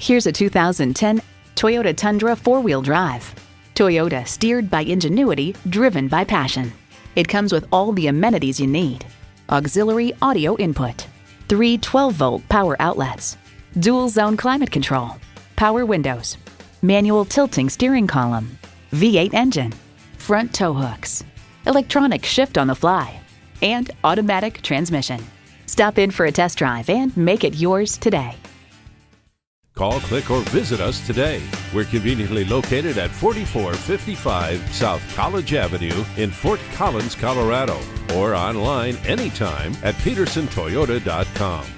Here's a 2010 Toyota Tundra four-wheel drive. Toyota, steered by ingenuity, driven by passion. It comes with all the amenities you need. Auxiliary audio input, 3 12-volt power outlets, dual zone climate control, power windows, manual tilting steering column, V8 engine, front tow hooks, electronic shift on the fly, and automatic transmission. Stop in for a test drive and make it yours today. Call, click, or visit us today. We're conveniently located at 4455 South College Avenue in Fort Collins, Colorado, or online anytime at petersontoyota.com.